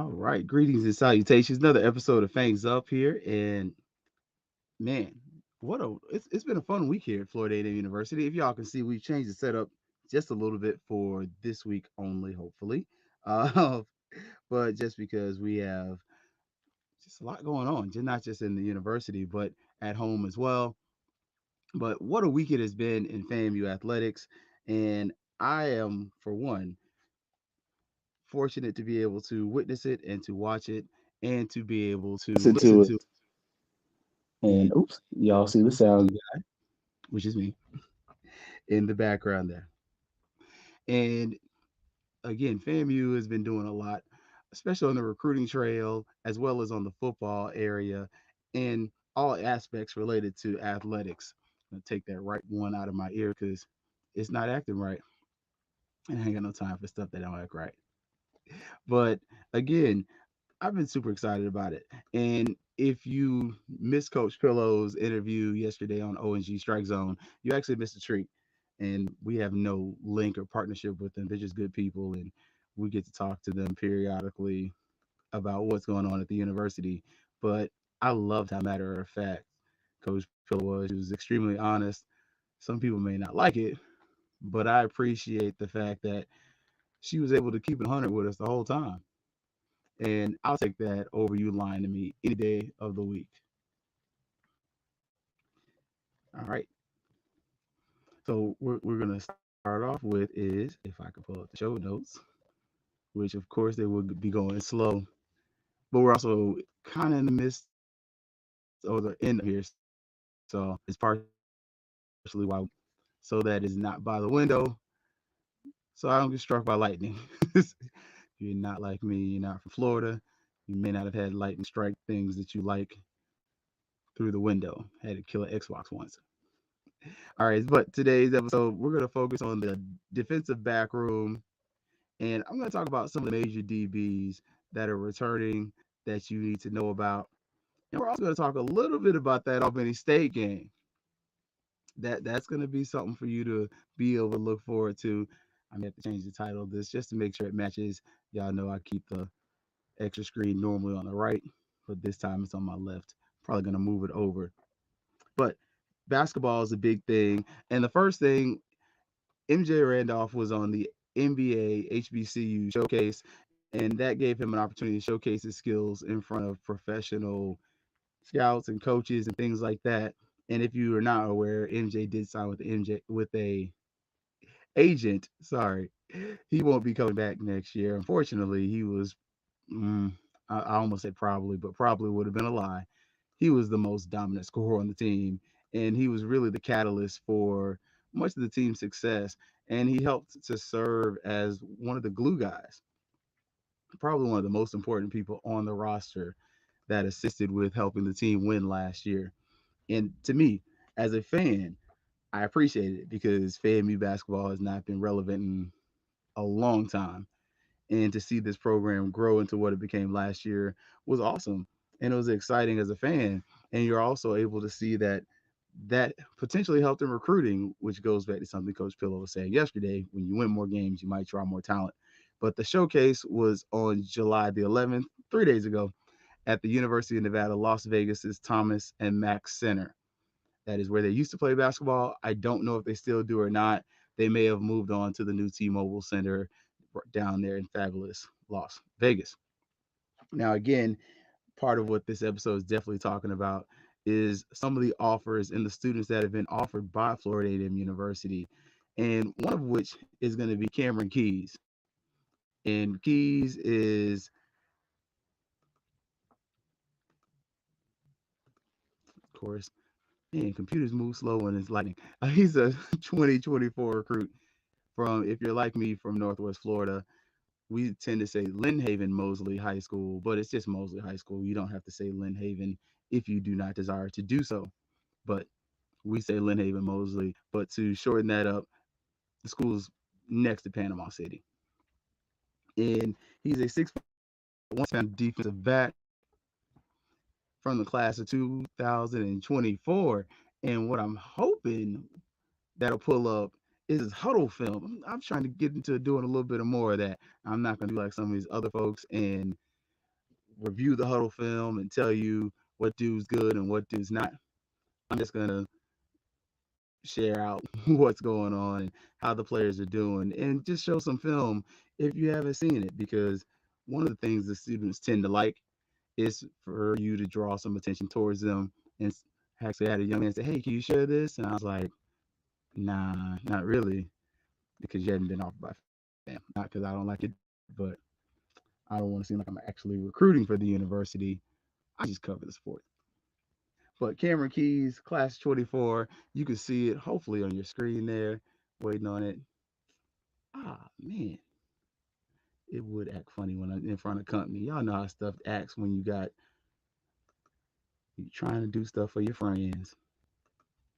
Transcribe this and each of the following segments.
All right, greetings and salutations. Another episode of Fangs Up here, and man, it's been a fun week here at Florida A&M University. If y'all can see, we've changed the setup just a little bit for this week only, hopefully. Uh, but just because we have just a lot going on, just not just in the university, but at home as well. But what a week it has been in FAMU athletics, and I am, for one, fortunate to be able to witness it and to watch it and to be able to Listen listen to it. to And and oops, y'all see the sound. which is me in the background there. And again, FAMU has been doing a lot, especially on the recruiting trail as well as on the football area and all aspects related to athletics. I'm gonna take that right one out of my ear because it's not acting right. And I ain't got no time for stuff that don't act right. But again, I've been super excited about it. And if you missed Coach Pillow's interview yesterday on ONG Strike Zone, you actually missed a treat. And we have no link or partnership with them. They're just good people, and we get to talk to them periodically about what's going on at the university. But I loved how matter of fact Coach Pillow was. He was extremely honest. Some people may not like it, but I appreciate the fact that she was able to keep it 100 with us the whole time. And I'll take that over you lying to me any day of the week. All right. So we're gonna start off with is if I could pull up the show notes, which of course they will be going slow, but we're also kind of in the midst or the end of here, so it's partially why we got it. So that is not by the window, so I don't get struck by lightning. You're not like me. You're not from Florida. You may not have had lightning strike things that you like through the window. Had to kill an Xbox once. All right, but today's episode, we're going to focus on the defensive back room, and I'm going to talk about some of the major DBs that are returning that you need to know about. And we're also going to talk a little bit about that Albany State game. That's going to be something for you to be able to look forward to. I may have to change the title of this just to make sure it matches. Y'all know I keep the extra screen normally on the right, but this time it's on my left. Probably going to move it over. But basketball is a big thing. And the first thing, MJ Randolph was on the NBA HBCU showcase, and that gave him an opportunity to showcase his skills in front of professional scouts and coaches and things like that. And if you are not aware, MJ did sign with the MJ with a agent. Sorry, he won't be coming back next year. Unfortunately, he was. Mm, I almost said probably, but probably would have been a lie. He was the most dominant scorer on the team, and he was really the catalyst for much of the team's success. And he helped to serve as one of the glue guys, probably one of the most important people on the roster that assisted with helping the team win last year. And to me, as a fan, I appreciate it because FAMU basketball has not been relevant in a long time. And to see this program grow into what it became last year was awesome. And it was exciting as a fan. And you're also able to see that that potentially helped in recruiting, which goes back to something Coach Pillow was saying yesterday. When you win more games, you might draw more talent. But the showcase was on July the 11th, 3 days ago, at the University of Nevada, Las Vegas's Thomas and Mack Center. That is where they used to play basketball. I don't know if they still do or not. They may have moved on to the new T-Mobile Center down there in fabulous Las Vegas. Now, again, part of what this episode is definitely talking about is some of the offers and the students that have been offered by Florida A&M University, and one of which is going to be Cameron Keys. And Keys is, of course, man, computers move slow when it's lightning. He's a 2024 recruit from, if you're like me, from Northwest Florida. We tend to say Lynn Haven Mosley High School, but it's just Mosley High School. You don't have to say Lynn Haven if you do not desire to do so. But we say Lynn Haven Mosley. But to shorten that up, the school's next to Panama City. And he's a 6'1" defensive back from the class of 2024. And what I'm hoping that'll pull up is his huddle film. I'm trying to get into doing a little bit of more of that. I'm not going to do like some of these other folks and review the huddle film and tell you what dude's good and what dude's not. I'm just gonna share out what's going on and how the players are doing and just show some film if you haven't seen it, because one of the things the students tend to like is for you to draw some attention towards them. And actually, I had a young man say, "Hey, can you share this?" And I was like, "Nah, not really, because you hadn't been offered by fam. Not because I don't like it, but I don't want to seem like I'm actually recruiting for the university. I just cover the sport." But Cameron Keys, class 24, you can see it hopefully on your screen there, waiting on it. Ah, man, it would act funny when I'm in front of company. Y'all know how stuff acts when you trying to do stuff for your friends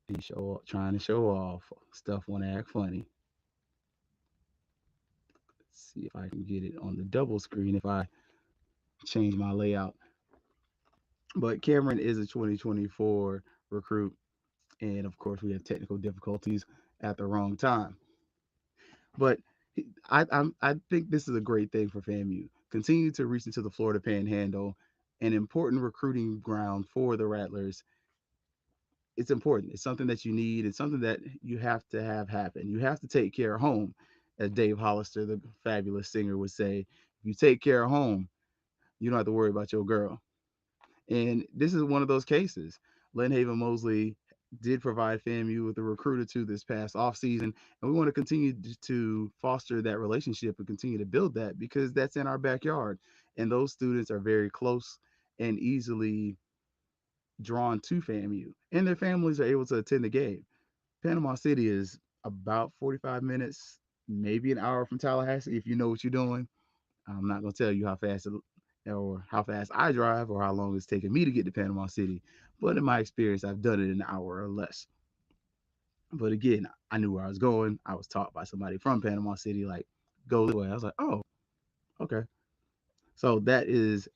and trying to show off. Stuff want to act funny. Let's see if I can get it on the double screen if I change my layout. But Cameron is a 2024 recruit, and of course, we have technical difficulties at the wrong time. But I think this is a great thing for FAMU. Continue to reach into the Florida Panhandle, an important recruiting ground for the Rattlers. It's important. It's something that you need. It's something that you have to have happen. You have to take care of home, as Dave Hollister, the fabulous singer, would say. If you take care of home, you don't have to worry about your girl. And this is one of those cases. Lynn Haven Mosley did provide FAMU with a recruit or two this past offseason, and we want to continue to foster that relationship and continue to build that because that's in our backyard. And those students are very close and easily drawn to FAMU, and their families are able to attend the game. Panama City is about 45 minutes, maybe an hour from Tallahassee if you know what you're doing. I'm not going to tell you how fast or how fast I drive or how long it's taken me to get to Panama City, but in my experience, I've done it in an hour or less. But again, I knew where I was going. I was taught by somebody from Panama City, like, go this way. I was like, oh, okay. So that is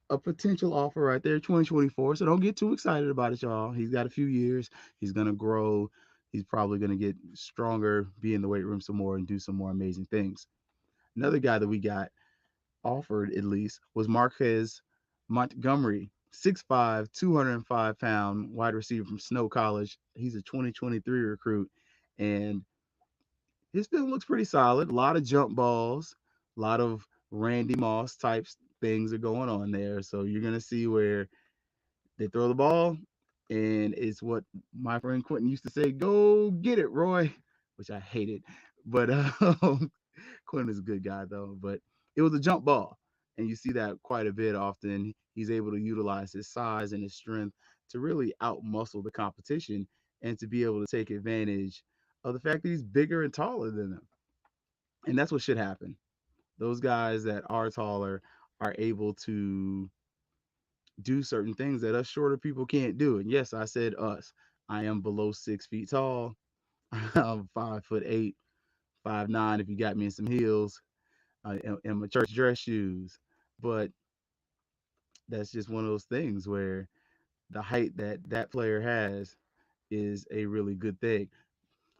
a potential offer right there, 2024. So don't get too excited about it, y'all. He's got a few years. He's going to grow. He's probably going to get stronger, be in the weight room some more, and do some more amazing things. Another guy that we got offered at least was Marquez Montgomery, 6'5", 205-pound wide receiver from Snow College. He's a 2023 recruit, and his film looks pretty solid. A lot of jump balls, a lot of Randy Moss type things are going on there. So you're going to see where they throw the ball, and it's what my friend Quentin used to say, go get it, Roy, which I hated. But Quinn is a good guy though, but it was a jump ball. And you see that quite a bit often. He's able to utilize his size and his strength to really outmuscle the competition and to be able to take advantage of the fact that he's bigger and taller than them. And that's what should happen. Those guys that are taller are able to do certain things that us shorter people can't do. And yes, I said us. I am below 6 feet tall. I'm 5'8", 5'9" if you got me in some heels, in my church dress shoes. But that's just one of those things where the height that that player has is a really good thing.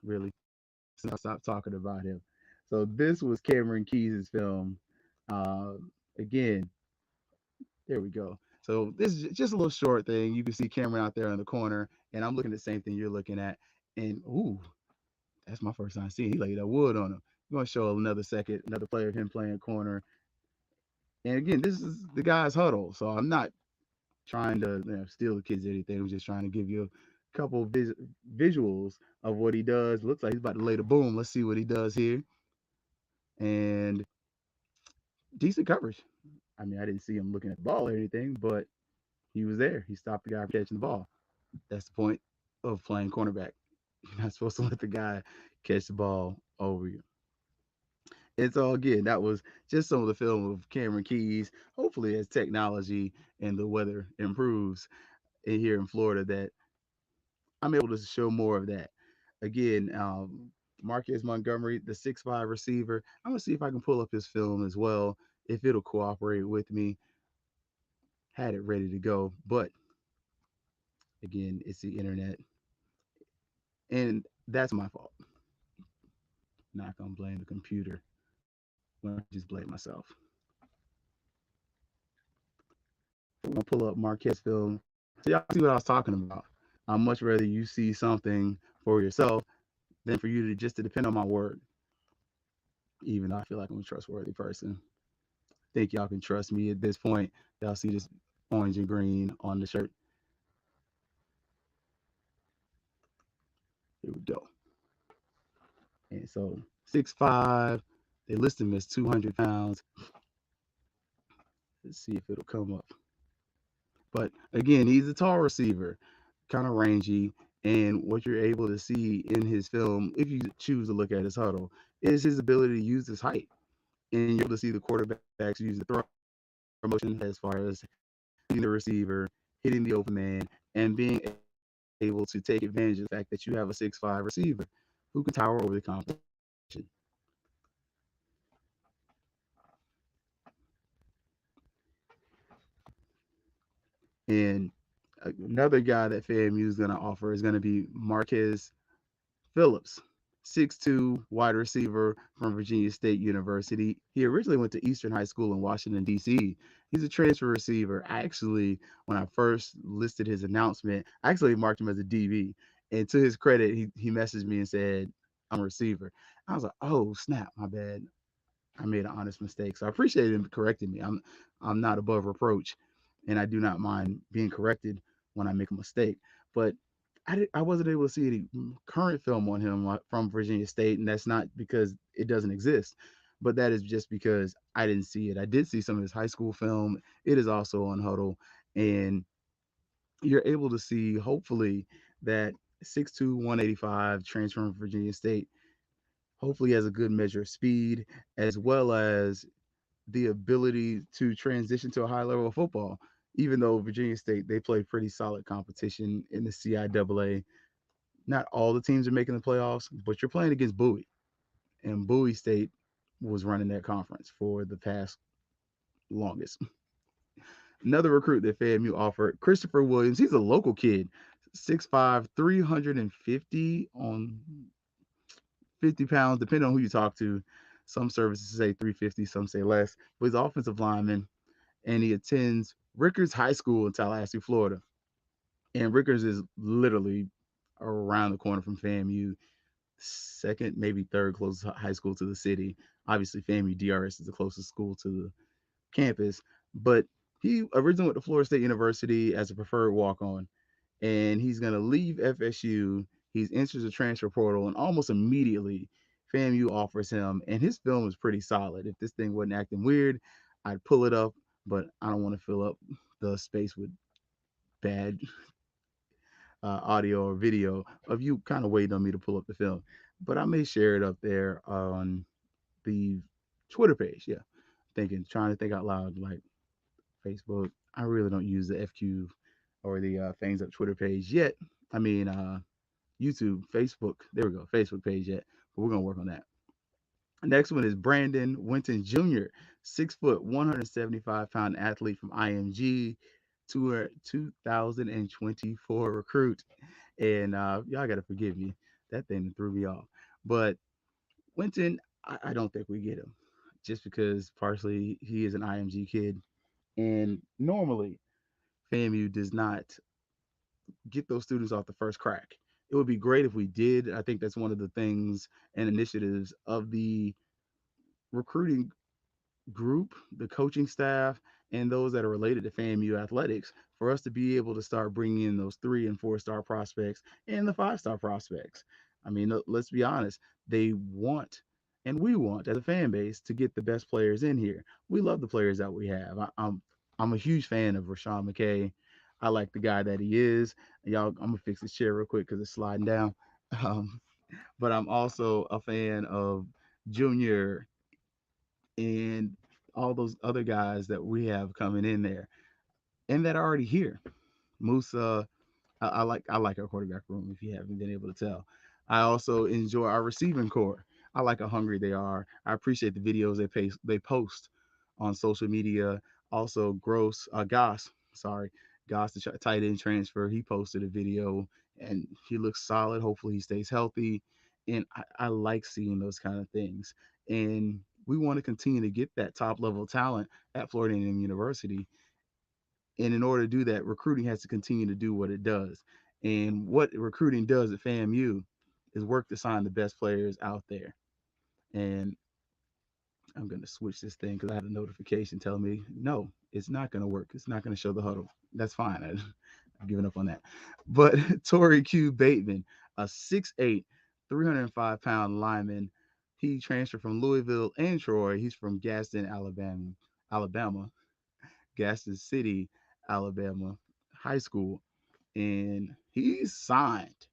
Really, I'll stop talking about him. So this was Cameron Keyes' film. Uh, Again, there we go. So this is just a little short thing. You can see Cameron out there in the corner, and I'm looking at the same thing you're looking at. And ooh, that's my first time seeing. He laid that wood on him. I'm gonna show another second, another player of him playing corner. And again, this is the guy's huddle, so I'm not trying to steal the kids or anything. I'm just trying to give you a couple of visuals of what he does. Looks like he's about to lay the boom. Let's see what he does here. And decent coverage. I mean, I didn't see him looking at the ball or anything, but he was there. He stopped the guy from catching the ball. That's the point of playing cornerback. You're not supposed to let the guy catch the ball over you. And so again, that was just some of the film of Cameron Keys. Hopefully, as technology and the weather improves here in Florida, that I'm able to show more of that. Again, Marquez Montgomery, the 6'5" receiver. I'm gonna see if I can pull up his film as well, if it'll cooperate with me. Had it ready to go, but again, it's the internet, and that's my fault. Not gonna blame the computer when I just blame myself. we're gonna pull up Marquette's film so y'all see what I was talking about. I'd much rather you see something for yourself than for you to just to depend on my word. Even though I feel like I'm a trustworthy person, I think y'all can trust me at this point. Y'all see this orange and green on the shirt. Here we go. And so 6'5", they list him as 200 pounds. Let's see if it'll come up. But again, he's a tall receiver, kind of rangy. And what you're able to see in his film, if you choose to look at his huddle, is his ability to use his height. And you're able to see the quarterbacks use the throw motion as far as hitting the receiver, hitting the open man, and being able to take advantage of the fact that you have a 6'5" receiver who can tower over the competition. And another guy that FAMU is going to offer is going to be Marquez Phillips, 6'2", wide receiver from Virginia State University. He originally went to Eastern High School in Washington, D.C. He's a transfer receiver. Actually, when I first listed his announcement, I actually marked him as a DB. And to his credit, he messaged me and said, I'm a receiver. I was like, oh, snap, my bad. I made an honest mistake. So I appreciate him correcting me. I'm not above reproach, and I do not mind being corrected when I make a mistake. But I wasn't able to see any current film on him from Virginia State, and that's not because it doesn't exist, but that is just because I didn't see it. I did see some of his high school film. It is also on Huddle, and you're able to see hopefully that 6'2", 185 transfer from Virginia State hopefully has a good measure of speed as well as the ability to transition to a high level of football. Even though Virginia State they play pretty solid competition in the CIAA, not all the teams are making the playoffs, but you're playing against Bowie, and Bowie State was running that conference for the past longest. Another recruit that FAMU offered, Christopher Williams. He's a local kid, 6'5", 350 on 50 pounds, depending on who you talk to. Some services say 350, some say less. But he's an offensive lineman, and he attends Rickers High School in Tallahassee, Florida. And Rickers is literally around the corner from FAMU, second, maybe third closest high school to the city. Obviously, FAMU DRS is the closest school to the campus, but he originally went to Florida State University as a preferred walk-on, and he's going to leave FSU. He's enters the transfer portal, and almost immediately, FAMU offers him, and his film is pretty solid. If this thing wasn't acting weird, I'd pull it up, but I don't want to fill up the space with bad audio or video of you kind of waiting on me to pull up the film. But I may share it up there on the Twitter page. Yeah, trying to think out loud, like Facebook. I really don't use the FQ or the Things Up Twitter page yet. I mean, YouTube, Facebook. There we go, Facebook page yet. But we're gonna work on that. Next one is Brandon Winton Jr., 6 foot, 175-pound athlete from IMG, 2024 recruit. And y'all got to forgive me. That thing threw me off. But Winton, I don't think we get him just because partially he is an IMG kid. And normally, FAMU does not get those students off the first crack. It would be great if we did. I think that's one of the things and initiatives of the recruiting group, the coaching staff, and those that are related to FAMU athletics for us to be able to start bringing in those 3 and 4 star prospects and the 5 star prospects. I mean, let's be honest, they want and we want as a fan base to get the best players in here. We love the players that we have. I'm a huge fan of Rashawn McKay. I like the guy that he is. Y'all, I'm gonna fix this chair real quick because it's sliding down. Um, but I'm also a fan of Junior and all those other guys that we have coming in there and that are already here. Musa, I like our quarterback room if you haven't been able to tell. I also enjoy our receiving core. I like how hungry they are. I appreciate the videos they post on social media. Also, Goss, sorry, Goss, the tight end transfer, he posted a video and he looks solid. Hopefully, he stays healthy. And I like seeing those kind of things. And we want to continue to get that top level talent at Florida A&M University. And in order to do that, recruiting has to continue to do what it does. And what recruiting does at FAMU is work to sign the best players out there. And I'm going to switch this thing because I had a notification telling me, no, it's not going to work. It's not going to show the huddle. That's fine. I've given up on that. But Torrey Q. Bateman, a 6'8", 305-pound lineman. He transferred from Louisville and Troy. He's from Gaston, Alabama, Gaston City, Alabama High School. And he's signed,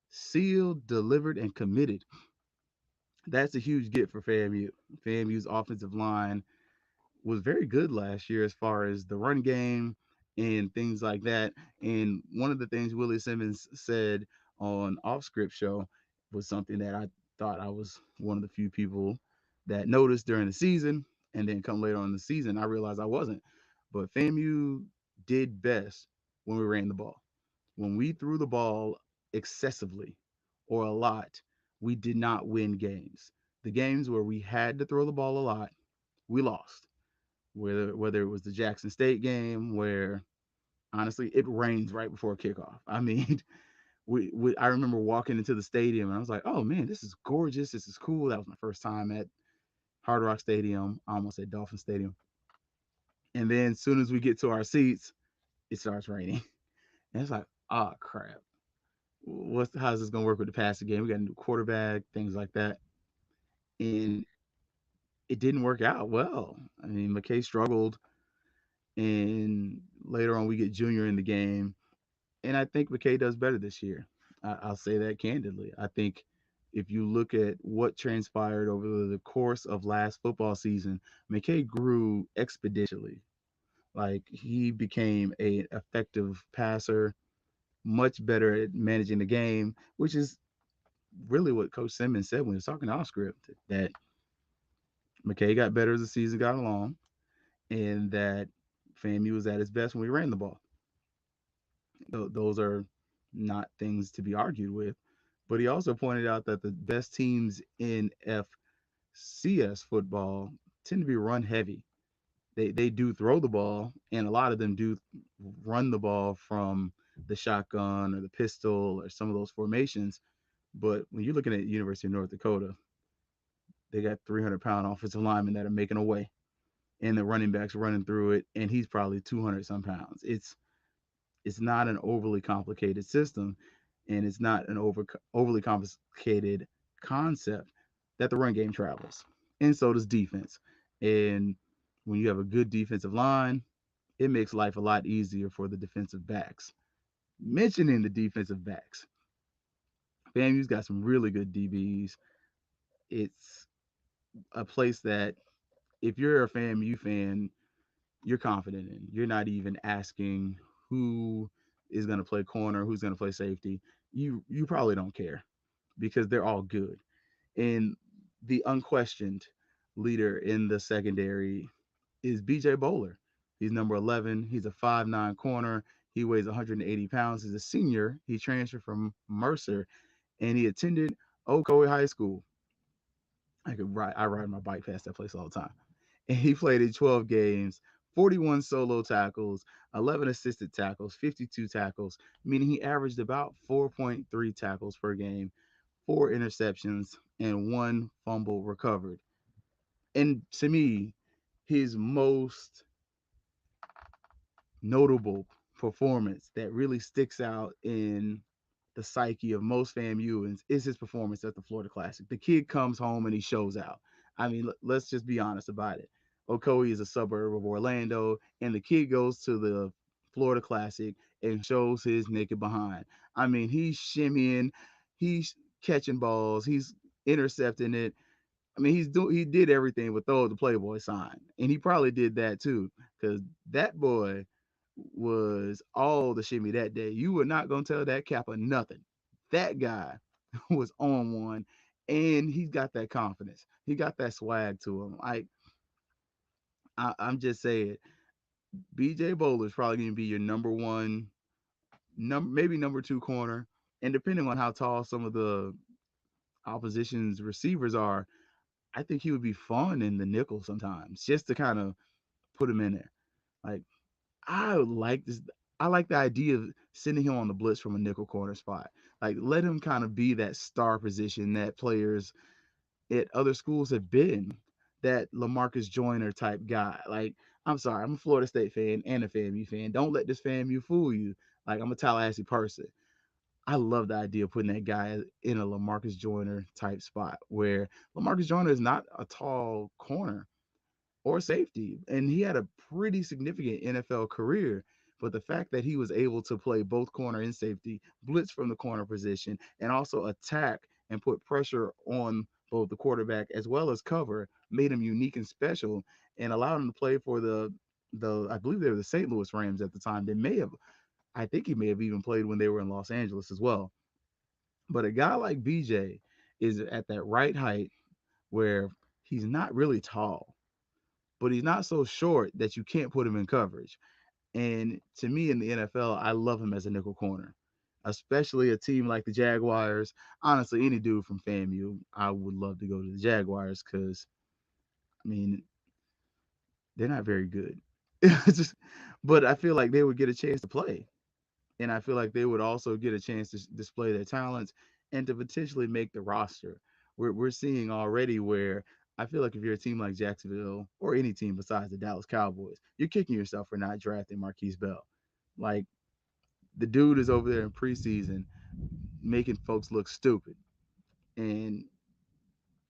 sealed, delivered, and committed. That's a huge get for FAMU. FAMU's offensive line was very good last year as far as the run game and things like that. And one of the things Willie Simmons said on Off Script Show was something that I thought I was one of the few people that noticed during the season. And then come later on in the season, I realized I wasn't. But FAMU did best when we ran the ball. When we threw the ball excessively or a lot, we did not win games. The games where we had to throw the ball a lot, we lost. Whether it was the Jackson State game where honestly it rains right before kickoff. I mean, I remember walking into the stadium and I was like, oh man, this is gorgeous. This is cool. That was my first time at Hard Rock Stadium. I almost said Dolphin Stadium. And then as soon as we get to our seats, it starts raining. And it's like, oh crap. How's this gonna work with the passing game? We got a new quarterback, things like that. And it didn't work out well. I mean, McKay struggled, and later on we get Junior in the game, and I think McKay does better this year. I'll say that candidly. I think if you look at what transpired over the course of last football season, McKay grew exponentially. Like he became a effective passer, much better at managing the game, which is really what Coach Simmons said when he was talking off script, that McKay got better as the season got along, and that FAMU was at its best when we ran the ball. Those are not things to be argued with. But he also pointed out that the best teams in FCS football tend to be run heavy. They do throw the ball, and a lot of them do run the ball from the shotgun or the pistol or some of those formations. But when you're looking at University of North Dakota, they got 300-pound offensive linemen that are making a way, and the running backs running through it, and he's probably 200 some pounds. It's not an overly complicated system, and it's not an overly complicated concept that the run game travels, and so does defense. And when you have a good defensive line, it makes life a lot easier for the defensive backs. Mentioning the defensive backs, FAMU's got some really good DBs. It's a place that if you're a FAMU fan, you're confident in. You're not even asking who is going to play corner, who's going to play safety. You probably don't care because they're all good. And the unquestioned leader in the secondary is BJ Bowler. He's number 11. He's a 5'9" corner. He weighs 180 pounds. He's a senior. He transferred from Mercer, and he attended Ocoee High School. I ride my bike past that place all the time. And he played in 12 games, 41 solo tackles, 11 assisted tackles, 52 tackles, meaning he averaged about 4.3 tackles per game, 4 interceptions, and 1 fumble recovered. And to me, his most notable performance that really sticks out in the psyche of most FAMUans is his performance at the Florida Classic. The kid comes home and he shows out. I mean, let's just be honest about it. Ocoee is a suburb of Orlando, and the kid goes to the Florida Classic and shows his naked behind. I mean, he's shimmying, he's catching balls, he's intercepting it. I mean, he did everything but throw the Playboy sign, and he probably did that too, because that boy was all the shimmy that day. You were not gonna tell that Kappa nothing. That guy was on one, and he's got that confidence. He got that swag to him. I'm just saying, BJ Bowler is probably gonna be your number one, maybe number two corner, and depending on how tall some of the opposition's receivers are, I think he would be fun in the nickel sometimes, just to kind of put him in there. Like I like this. I like the idea of sending him on the blitz from a nickel corner spot. Like, let him kind of be that star position that players at other schools have been, that Lamarcus Joyner type guy. Like, I'm sorry, I'm a Florida State fan and a FAMU fan. Don't let this FAMU fool you. Like, I'm a Tallahassee person. I love the idea of putting that guy in a Lamarcus Joyner type spot where Lamarcus Joyner is not a tall corner or safety. And he had a pretty significant NFL career. But the fact that he was able to play both corner and safety, blitz from the corner position, and also attack and put pressure on both the quarterback as well as cover made him unique and special and allowed him to play for the I believe they were the St. Louis Rams at the time. They may have I think he may have even played when they were in Los Angeles as well. But a guy like BJ is at that right height where he's not really tall, but he's not so short that you can't put him in coverage. And to me in the NFL, I love him as a nickel corner, especially a team like the Jaguars. Honestly, any dude from FAMU, I would love to go to the Jaguars because, I mean, they're not very good. Just, but I feel like they would get a chance to play. And I feel like they would also get a chance to display their talents and to potentially make the roster. We're seeing already where I feel like if you're a team like Jacksonville or any team besides the Dallas Cowboys, you're kicking yourself for not drafting Marquise Bell. Like, the dude is over there in preseason making folks look stupid, and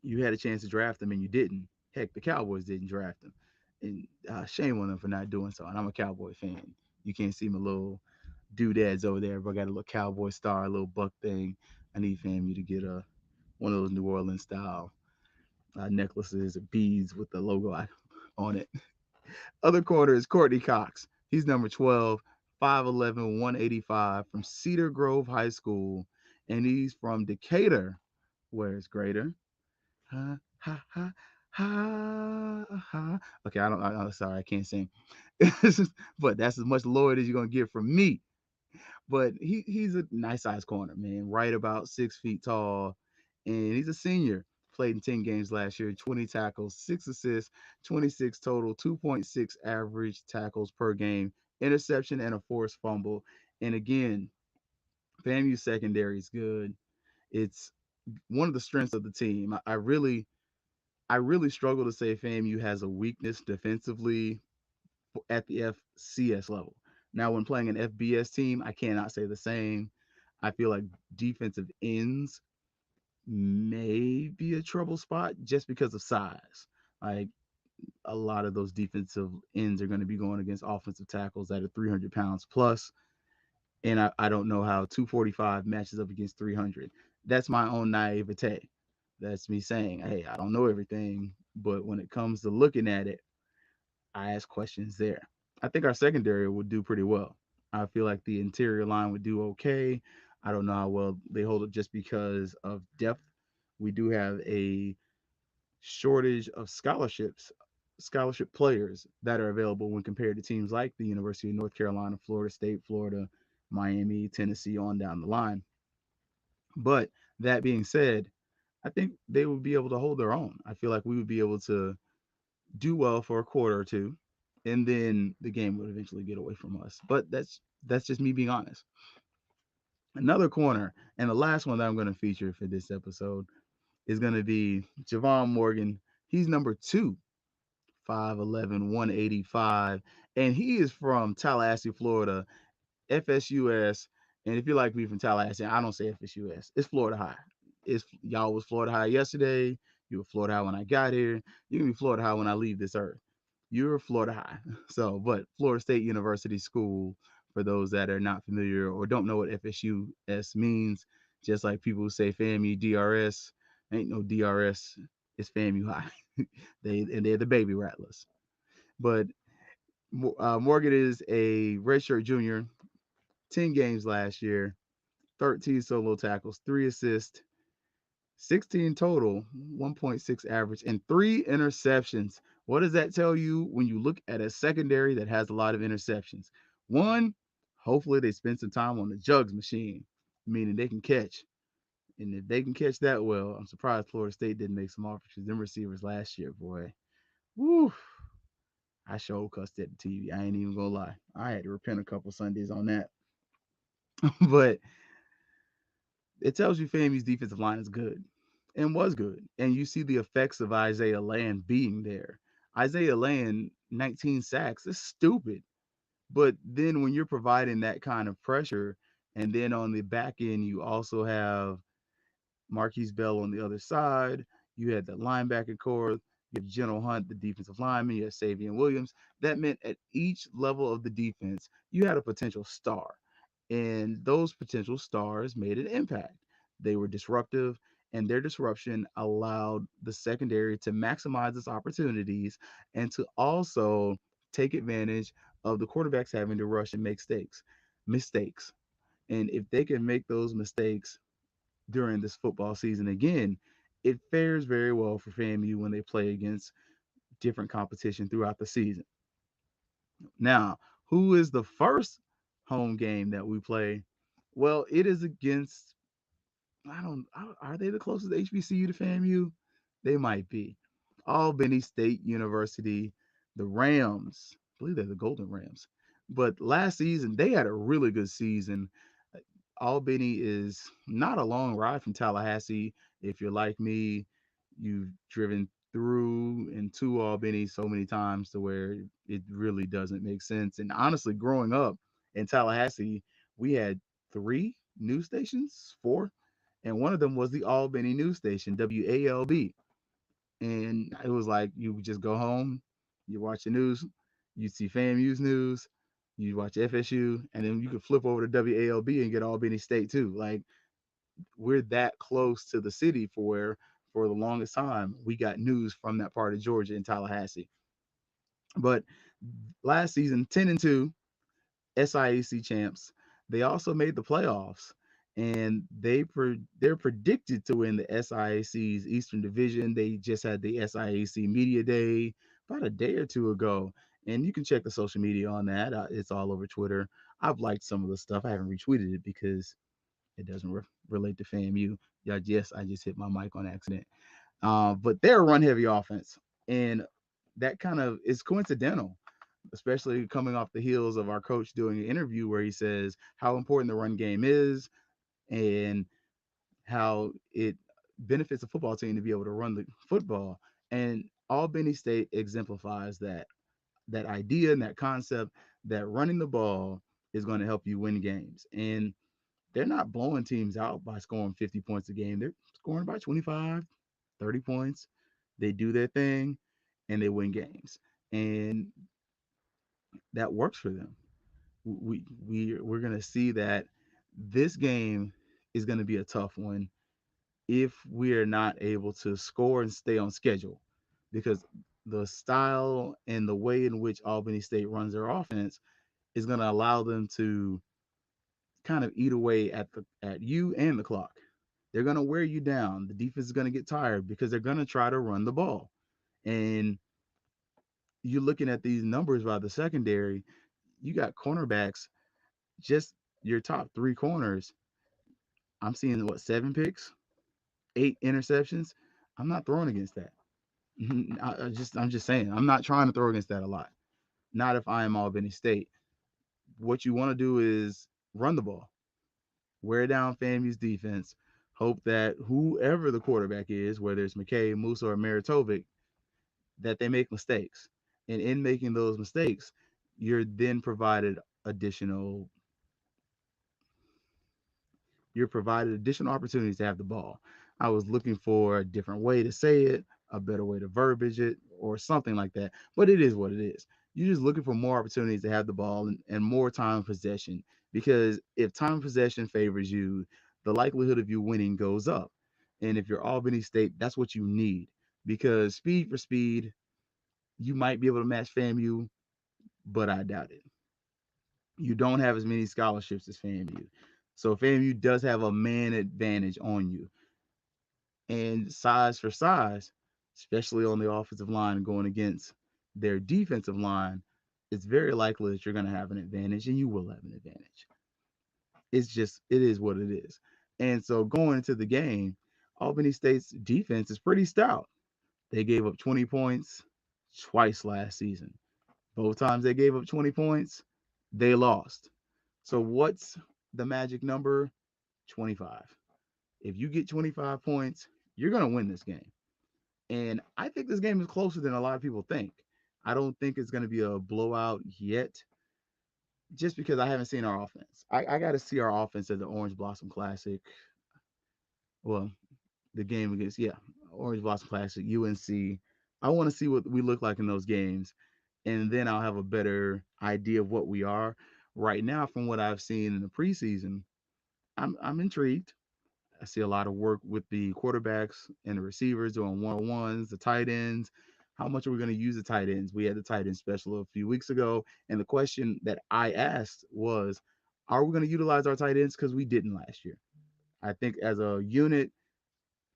you had a chance to draft him and you didn't. Heck, the Cowboys didn't draft him, and shame on them for not doing so. And I'm a Cowboy fan. You can't see my little doodads over there, but I got a little cowboy star, a little buck thing. I need FAMU to get one of those New Orleans style necklaces or beads with the logo on it. Other corner is Courtney Cox. He's number 12, 5'11", 185 from Cedar Grove High School, and he's from Decatur, where it's greater. Ha, ha, ha, ha, ha. Okay, I'm sorry, I can't sing. But that's as much Lloyd as you're going to get from me. But he's a nice sized corner, man. Right about 6 feet tall, and he's a senior. Played in 10 games last year, 20 tackles, 6 assists, 26 total, 2.6 average tackles per game, interception and a forced fumble. And again, FAMU secondary is good. It's one of the strengths of the team. I really struggle to say FAMU has a weakness defensively at the FCS level. Now, when playing an FBS team, I cannot say the same. I feel like defensive ends may be a trouble spot just because of size. Like, a lot of those defensive ends are going to be going against offensive tackles that are 300 pounds plus, and I don't know how 245 matches up against 300. That's my own naivete. That's me saying, hey, I don't know everything, but when it comes to looking at it, I ask questions there. I think our secondary would do pretty well. I feel like the interior line would do okay. I don't know how well they hold up just because of depth. We do have a shortage of scholarship players that are available when compared to teams like the University of North Carolina, Florida State, Florida, Miami, Tennessee, on down the line. But that being said, I think they would be able to hold their own. I feel like we would be able to do well for a quarter or two, and then the game would eventually get away from us. But that's just me being honest. Another corner, and the last one that I'm going to feature for this episode is going to be Javon Morgan. He's number two, 5'11", 185, and he is from Tallahassee, Florida, FSUS. And if you're like me from Tallahassee, I don't say FSUS. It's Florida High. It's y'all was Florida High yesterday. You were Florida High when I got here. You're gonna be Florida High when I leave this earth. You're Florida High. So, but Florida State University School, for those that are not familiar or don't know what FSUS means, just like people who say FAMU DRS, ain't no DRS. It's FAMU High. They're the baby rattlers. But Morgan is a redshirt junior, 10 games last year, 13 solo tackles, 3 assists, 16 total, 1.6 average, and 3 interceptions. What does that tell you when you look at a secondary that has a lot of interceptions? One, hopefully they spend some time on the jugs machine, meaning they can catch. And if they can catch that well, I'm surprised Florida State didn't make some offers because them receivers last year, boy, woo, I sure cussed at the TV. I ain't even gonna lie. I had to repent a couple Sundays on that. But it tells you FAMU's defensive line is good and was good. And you see the effects of Isaiah Land being there. Isaiah Land, 19 sacks, is stupid. But then when you're providing that kind of pressure, and then on the back end, you also have Marquise Bell on the other side. You had the linebacker core. You have General Hunt, the defensive lineman. You have Savion Williams. That meant at each level of the defense, you had a potential star. And those potential stars made an impact. They were disruptive, and their disruption allowed the secondary to maximize its opportunities and to also take advantage of the quarterbacks having to rush and make mistakes. And if they can make those mistakes during this football season again, it fares very well for FAMU when they play against different competition throughout the season. Now, who is the first home game that we play? Well, it is against, I don't, are they the closest HBCU to FAMU? They might be. Albany State University, the Rams. I believe they're the Golden Rams. But last season, they had a really good season. Albany is not a long ride from Tallahassee. If you're like me, you've driven through and to Albany so many times to where it really doesn't make sense. And honestly, growing up in Tallahassee, we had three news stations, four, and one of them was the Albany news station, WALB. And it was like you would just go home, you watch the news, you'd see FAMU's news, you watch FSU, and then you could flip over to WALB and get Albany State too. Like we're that close to the city for where for the longest time we got news from that part of Georgia in Tallahassee. But last season, 10-2, SIAC champs. They also made the playoffs, and they're predicted to win the SIAC's Eastern Division. They just had the SIAC Media Day about a day or two ago, and you can check the social media on that. It's all over Twitter. I've liked some of the stuff. I haven't retweeted it because it doesn't relate to FAMU. Yeah, yes, I just hit my mic on accident. But they're a run heavy offense, and that kind of is coincidental, especially coming off the heels of our coach doing an interview where he says how important the run game is and how it benefits a football team to be able to run the football. And Albany State exemplifies that idea and that concept that running the ball is going to help you win games. And they're not blowing teams out by scoring 50 points a game. They're scoring by 25, 30 points. They do their thing and they win games. And that works for them. We're going to see that this game is going to be a tough one if we are not able to score and stay on schedule because the style and the way in which Albany State runs their offense is going to allow them to kind of eat away at you and the clock. They're going to wear you down. The defense is going to get tired because they're going to try to run the ball. And you're looking at these numbers by the secondary, you got cornerbacks, just your top three corners. I'm seeing what, 7 picks, 8 interceptions. I'm not throwing against that. I'm just saying, I'm not trying to throw against that a lot. Not if I am Albany State. What you want to do is run the ball, wear down FAMU's defense, hope that whoever the quarterback is, whether it's McKay, Musa, or Meritovic, that they make mistakes. And in making those mistakes, you're then provided additional you're provided additional opportunities to have the ball. I was looking for a different way to say it, a better way to verbiage it, or something like that. But it is what it is. You're just looking for more opportunities to have the ball and more time of possession. Because if time of possession favors you, the likelihood of you winning goes up. And if you're Albany State, that's what you need. Because speed for speed, you might be able to match FAMU, but I doubt it. You don't have as many scholarships as FAMU. So FAMU does have a man advantage on you. And size for size, especially on the offensive line going against their defensive line, it's very likely that you're going to have an advantage and you will have an advantage. It is what it is. And so going into the game, Albany State's defense is pretty stout. They gave up 20 points twice last season. Both times they gave up 20 points, they lost. So what's the magic number? 25. If you get 25 points, you're going to win this game. And I think this game is closer than a lot of people think. I don't think it's going to be a blowout yet, just because I haven't seen our offense. I got to see our offense at the Orange Blossom Classic. Well, the game against, yeah, Orange Blossom Classic, UNC. I want to see what we look like in those games, and then I'll have a better idea of what we are. Right now, from what I've seen in the preseason, I'm intrigued. I see a lot of work with the quarterbacks and the receivers doing one-on-ones, the tight ends. How much are we going to use the tight ends? We had the tight end special a few weeks ago, and the question that I asked was, are we going to utilize our tight ends? Because we didn't last year. I think as a unit,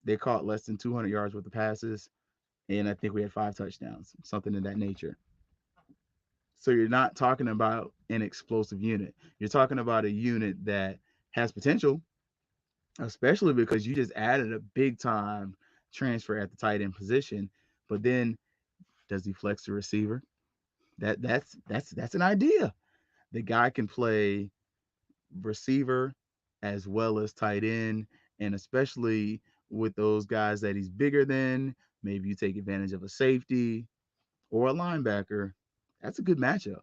they caught less than 200 yards with the passes, and I think we had 5 touchdowns, something of that nature. So you're not talking about an explosive unit. You're talking about a unit that has potential, especially because you just added a big time transfer at the tight end position. But then does he flex the receiver? That's an idea. The guy can play receiver as well as tight end, and especially with those guys that he's bigger than, maybe you take advantage of a safety or a linebacker. That's a good matchup.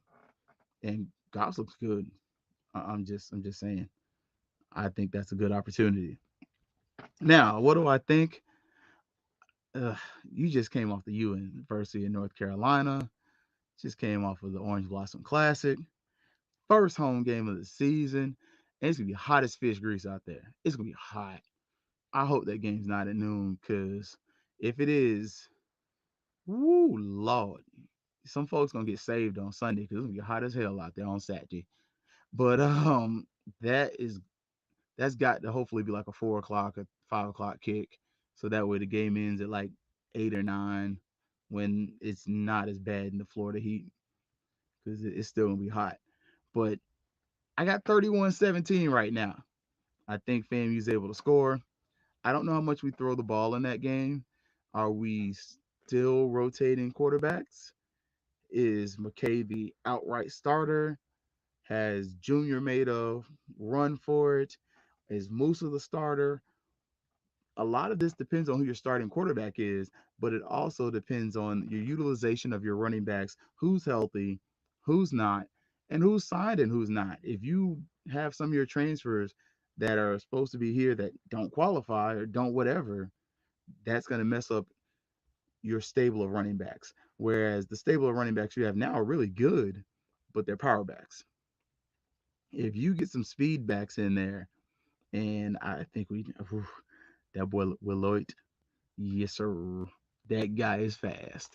And Goss looks good. I'm just saying. I think that's a good opportunity. Now, what do I think? uh, you just came off the University of North Carolina, just came off of the Orange Blossom Classic, first home game of the season, and it's gonna be hot as fish grease out there. It's gonna be hot. I hope that game's not at noon, because if it is, woo Lord, some folks gonna get saved on Sunday because it's gonna be hot as hell out there on Saturday. But that is that's got to hopefully be like a 4 o'clock or 5 o'clock kick, so that way the game ends at like 8 or 9, when it's not as bad in the Florida heat, because it's still gonna be hot. But I got 31-17 right now. I think FAMU's able to score. I don't know how much we throw the ball in that game. Are we still rotating quarterbacks? Is McKay the outright starter? Has Junior made a run for it? Is Musa the starter? A lot of this depends on who your starting quarterback is, but it also depends on your utilization of your running backs, who's healthy, who's not, and who's signed and who's not. If you have some of your transfers that are supposed to be here that don't qualify or don't whatever, that's going to mess up your stable of running backs. Whereas the stable of running backs you have now are really good, but they're power backs. If you get some speed backs in there, and I think that boy Willoyd, yes, sir. That guy is fast.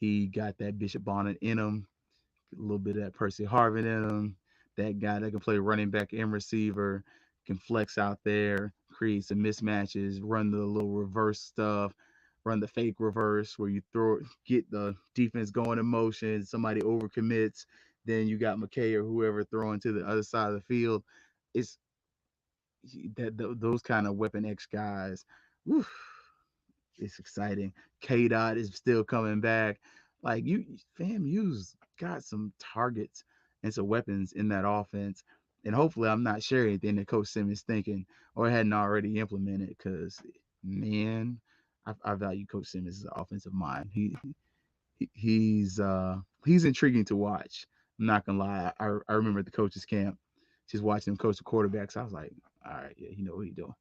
He got that Bishop Bonnet in him, a little bit of that Percy Harvin in him. That guy that can play running back and receiver, can flex out there, create some mismatches, run the little reverse stuff, run the fake reverse where you get the defense going in motion, somebody overcommits, then you got McKay or whoever throwing to the other side of the field. It's those kind of weapon X guys. Whew, it's exciting. K Dot is still coming back. Like FAMU's got some targets and some weapons in that offense. And hopefully I'm not sharing anything that Coach Simmons thinking or hadn't already implemented, because man, I value Coach Simmons as an offensive mind. He's intriguing to watch. I'm not gonna lie. I remember at the coaches camp, just watching him coach the quarterbacks. I was like, all right, yeah, you know what he's doing.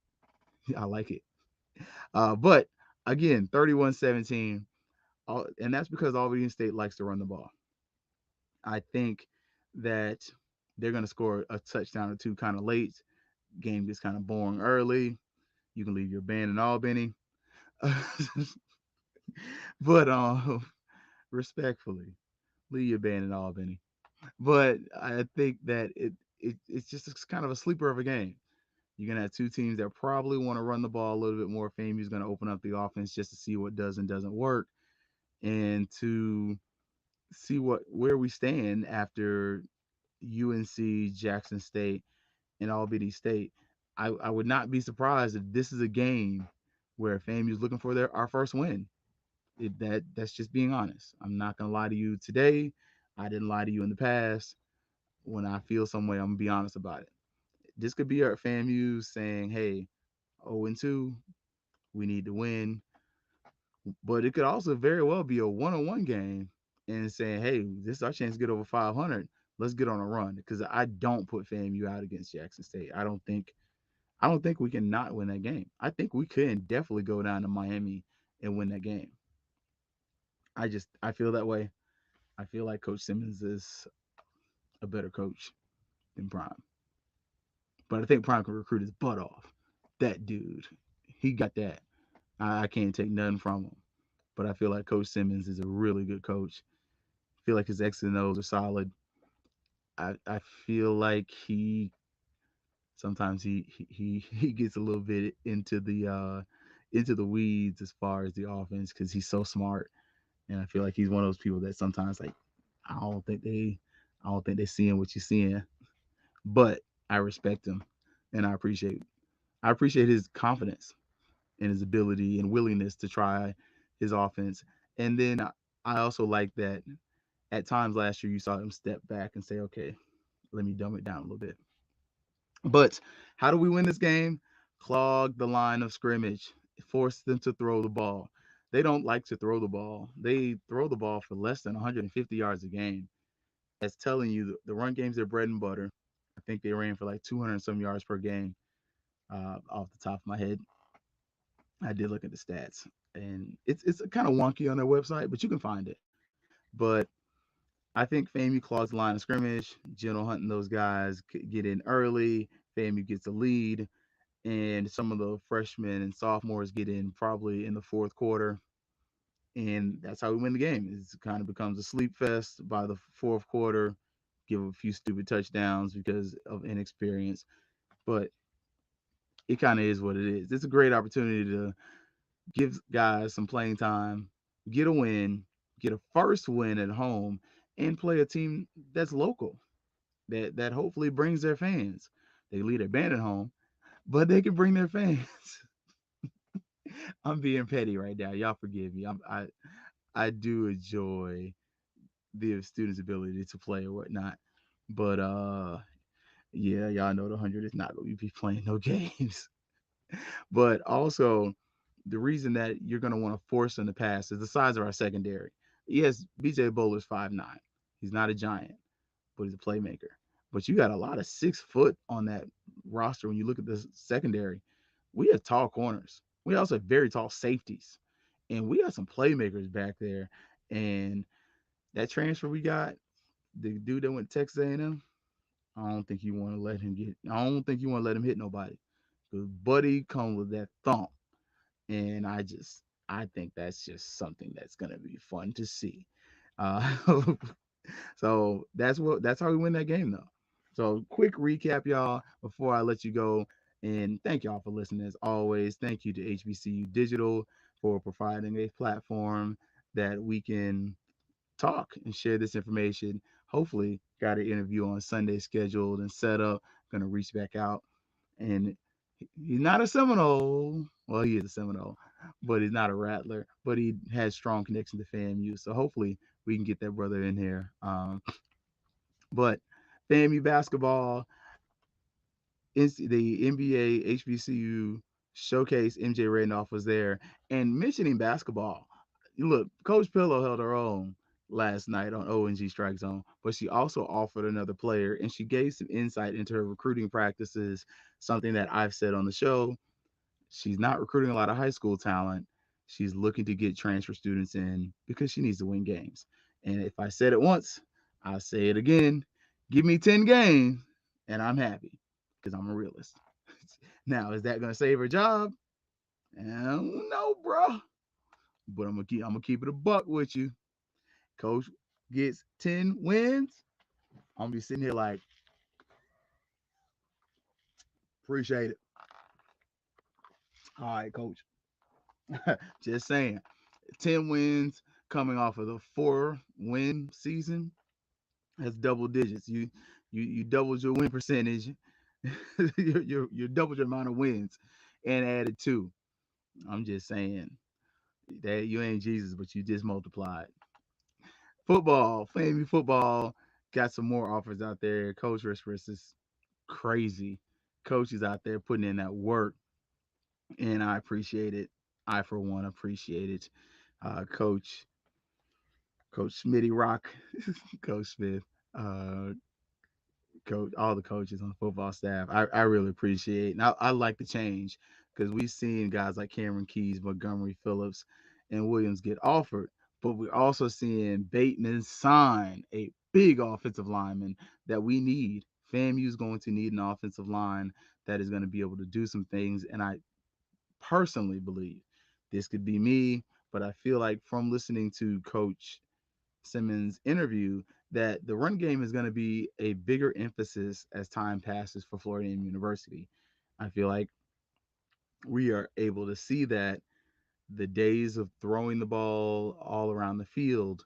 I like it. But again, 31-17, and that's because Albany State likes to run the ball. I think that they're going to score a touchdown or two kind of late. Game gets kind of boring early. You can leave your band in Albany. But respectfully, leave your band in Albany. But I think that it's just kind of a sleeper of a game. You're gonna have two teams that probably want to run the ball a little bit more. FAMU's gonna open up the offense just to see what does and doesn't work, and to see where we stand after UNC, Jackson State, and Albany State. I would not be surprised if this is a game where FAMU's looking for our first win. That's just being honest. I'm not gonna lie to you today. I didn't lie to you in the past. When I feel some way, I'm gonna be honest about it. This could be our FAMU saying, "Hey, 0-2, we need to win," but it could also very well be a one-on-one game and saying, "Hey, this is our chance to get over 500. Let's get on a run." Because I don't put FAMU out against Jackson State. I don't think we can not win that game. I think we can definitely go down to Miami and win that game. I feel that way. I feel like Coach Simmons is a better coach than Prime. But I think Prime can recruit his butt off. That dude, he got that. I can't take nothing from him. But I feel like Coach Simmons is a really good coach. I feel like his X's and O's are solid. I feel like he sometimes he gets a little bit into the weeds as far as the offense because he's so smart, and I feel like he's one of those people that sometimes like I don't think they I don't think they're seeing what you're seeing, but I respect him and I appreciate his confidence and his ability and willingness to try his offense. And then I also like that at times last year you saw him step back and say, okay, let me dumb it down a little bit. But how do we win this game? Clog the line of scrimmage, force them to throw the ball. They don't like to throw the ball. They throw the ball for less than 150 yards a game. That's telling you the run game's their bread and butter. I think they ran for like 200 some yards per game off the top of my head. I did look at the stats, and it's kind of wonky on their website, but you can find it. But I think FAMU clogs the line of scrimmage. General Hunt and those guys get in early. FAMU gets the lead, and some of the freshmen and sophomores get in probably in the fourth quarter, and that's how we win the game. It kind of becomes a sleep fest by the fourth quarter. Give a few stupid touchdowns because of inexperience, but it kind of is what it is. It's a great opportunity to give guys some playing time, get a win, get a first win at home, and play a team that's local that hopefully brings their fans. They leave their band at home, but they can bring their fans. I'm being petty right now. Y'all forgive me. I do enjoy the students' ability to play or whatnot, but yeah, y'all know the 100 is not going to be playing no games. But also, the reason that you're going to want to force them to pass is the size of our secondary. Yes, BJ Bowler's 5'9". He's not a giant, but he's a playmaker. But you got a lot of 6 foot on that roster when you look at the secondary. We have tall corners. We also have very tall safeties. And we got some playmakers back there. And that transfer we got, the dude that went to Texas A&M, I don't think you want to let him get. I don't think you want to let him hit nobody. Because Buddy comes with that thump, and I think that's just something that's gonna be fun to see. Uh, so that's how we win that game though. So quick recap, y'all, before I let you go, and thank y'all for listening as always. Thank you to HBCU Digital for providing a platform that we can talk and share this information. Hopefully, got an interview on Sunday scheduled and set up. Gonna reach back out, and he's not a Seminole. Well, he is a Seminole, but he's not a Rattler. But he has strong connection to FAMU, so hopefully we can get that brother in here. But FAMU basketball, the NBA HBCU showcase, MJ Randolph was there, and mentioning basketball. Look, Coach Pillow held her own last night on ONG Strike Zone, but she also offered another player, and she gave some insight into her recruiting practices. Something that I've said on the show, she's not recruiting a lot of high school talent. She's looking to get transfer students in because she needs to win games. And if I said it once, I'll say it again. Give me 10 games and I'm happy because I'm a realist. Now, is that going to save her job? I don't know, bro. But I'm gonna keep it a buck with you. Coach gets 10 wins. I'm gonna be sitting here like, appreciate it. All right, coach. Just saying. 10 wins coming off of the 4-win season. That's double digits. You doubled your win percentage. You doubled your amount of wins and added two. I'm just saying that you ain't Jesus, but you just multiplied. Football, FAMU football got some more offers out there. Coach Rich is crazy. Coaches out there putting in that work, and I appreciate it. I, for one, appreciate it. Coach Smitty Rock, Coach Smith, uh, coach, all the coaches on the football staff. I really appreciate, and I like the change because we've seen guys like Cameron Keys, Montgomery Phillips, and Williams get offered, but we're also seeing Bateman sign a big offensive lineman that we need. FAMU is going to need an offensive line that is going to be able to do some things, and I personally believe this could be me, but I feel like from listening to Coach Simmons' interview that the run game is going to be a bigger emphasis as time passes for Florida A&M University. I feel like we are able to see that the days of throwing the ball all around the field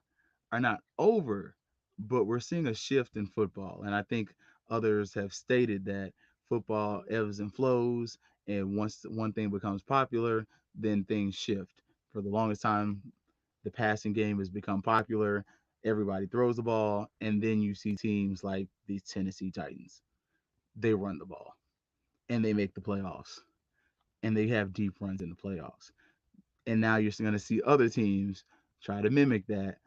are not over, but we're seeing a shift in football. And I think others have stated that football ebbs and flows, and once one thing becomes popular, then things shift. For the longest time, the passing game has become popular. Everybody throws the ball, and then you see teams like the Tennessee Titans. They run the ball, and they make the playoffs, and they have deep runs in the playoffs. And now you're going to see other teams try to mimic that,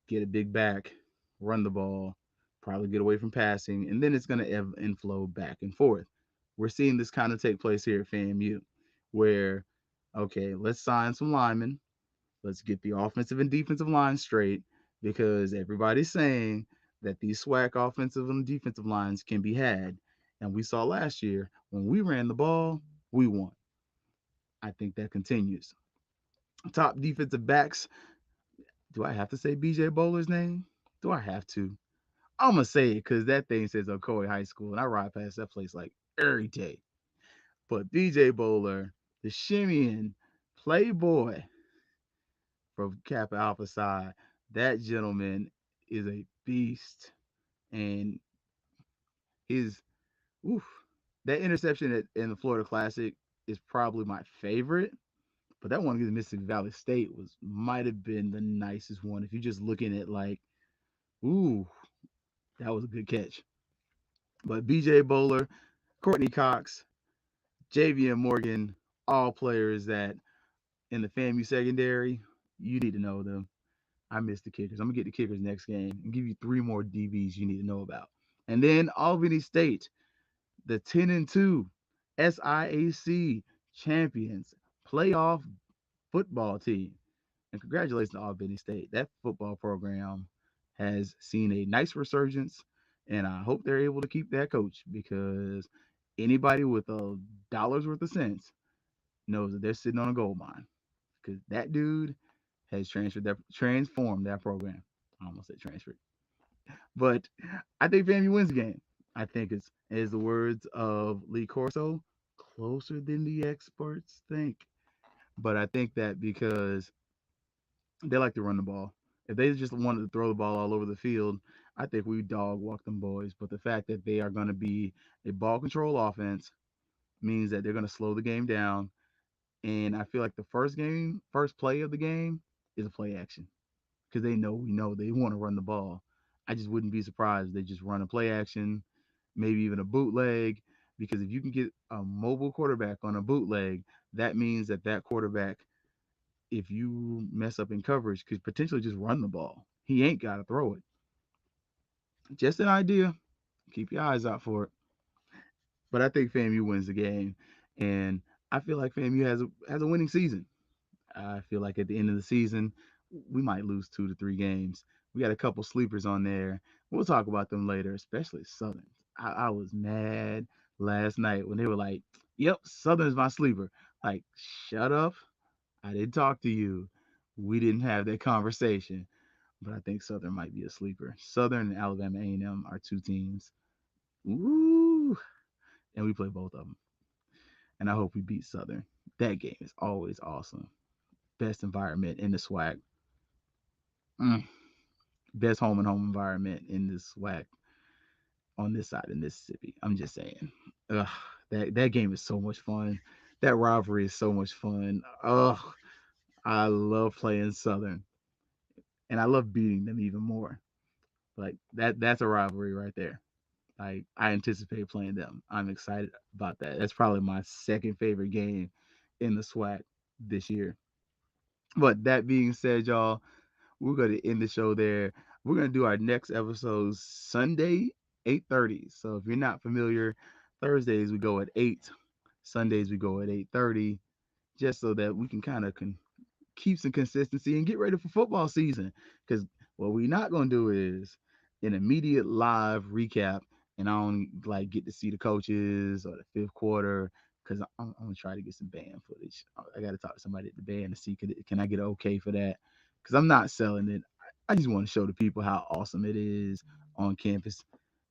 get a big back, run the ball, probably get away from passing, and then it's going to ebb and flow back and forth. We're seeing this kind of take place here at FAMU, where, okay, let's sign some linemen, let's get the offensive and defensive line straight, because everybody's saying that these SWAC offensive and defensive lines can be had. And we saw last year when we ran the ball, we won. I think that continues. Top defensive backs. Do I have to say BJ Bowler's name? Do I have to? I'm gonna say it because that thing says Ocoee High School, and I ride past that place like every day. But BJ Bowler, the shimmying playboy from Kappa Alpha Psi, that gentleman is a beast, and his oof, that interception in the Florida Classic is probably my favorite. But that one against Mississippi Valley State was might have been the nicest one. If you're just looking at like, ooh, that was a good catch. But BJ Bowler, Courtney Cox, JVM Morgan, all players that in the FAMU secondary, you need to know them. I miss the kickers. I'm gonna get the kickers next game and give you three more DBs you need to know about. And then Albany State, the 10-2 SIAC champions, playoff football team. And congratulations to Albany State. That football program has seen a nice resurgence, and I hope they're able to keep that coach because anybody with a dollar's worth of sense knows that they're sitting on a gold mine because that dude has transformed that program. I almost said transferred, but I think FAMU wins the game. I think it's, as the words of Lee Corso, closer than the experts think. But I think that because they like to run the ball. If they just wanted to throw the ball all over the field, I think we dog walk them boys. But the fact that they are going to be a ball control offense means that they're going to slow the game down. And I feel like the first play of the game is a play action because they know we know they want to run the ball. I just wouldn't be surprised if they just run a play action, maybe even a bootleg. Because if you can get a mobile quarterback on a bootleg, that means that that quarterback, if you mess up in coverage, could potentially just run the ball. He ain't got to throw it. Just an idea. Keep your eyes out for it. But I think FAMU wins the game, and I feel like FAMU has a winning season. I feel like at the end of the season, we might lose 2 to 3 games. We got a couple sleepers on there. We'll talk about them later, especially Southern. I was mad last night when they were like, "Yep, Southern's my sleeper." Like, shut up. I didn't talk to you. We didn't have that conversation. But I think Southern might be a sleeper. Southern and Alabama A&M are two teams. Ooh, and we play both of them. And I hope we beat Southern. That game is always awesome. Best environment in the SWAC. Mm. Best home and home environment in the SWAC on this side of Mississippi. I'm just saying. Ugh, that game is so much fun. That rivalry is so much fun. Ugh, I love playing Southern. and I love beating them even more. Like that's a rivalry right there. Like I anticipate playing them. I'm excited about that. That's probably my second favorite game in the SWAC this year. But that being said, y'all, we're gonna end the show there. We're gonna do our next episode Sunday, 8:30. So if you're not familiar, Thursdays we go at 8, Sundays we go at 8:30, just so that we can kind of keep some consistency and get ready for football season. Because what we're not gonna do is an immediate live recap, and I don't like get to see the coaches or the fifth quarter. Because I'm gonna try to get some band footage. I got to talk to somebody at the band to see can I get an okay for that? Because I'm not selling it. I just want to show the people how awesome it is on campus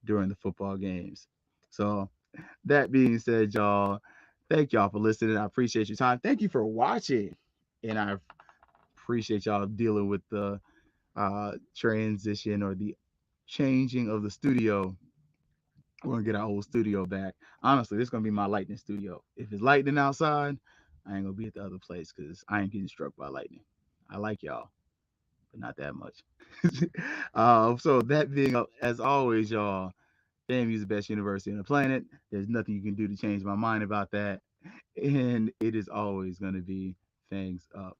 during the football games. So that being said, y'all, thank y'all for listening. I appreciate your time. Thank you for watching, and I appreciate y'all dealing with the transition or the changing of the studio. We're gonna get our old studio back. Honestly, this is gonna be my lightning studio. If it's lightning outside, I ain't gonna be at the other place because I ain't getting struck by lightning. I like y'all, but not that much. So that being up, as always, y'all, FAMU is the best university on the planet. There's nothing you can do to change my mind about that. And it is always gonna be things up.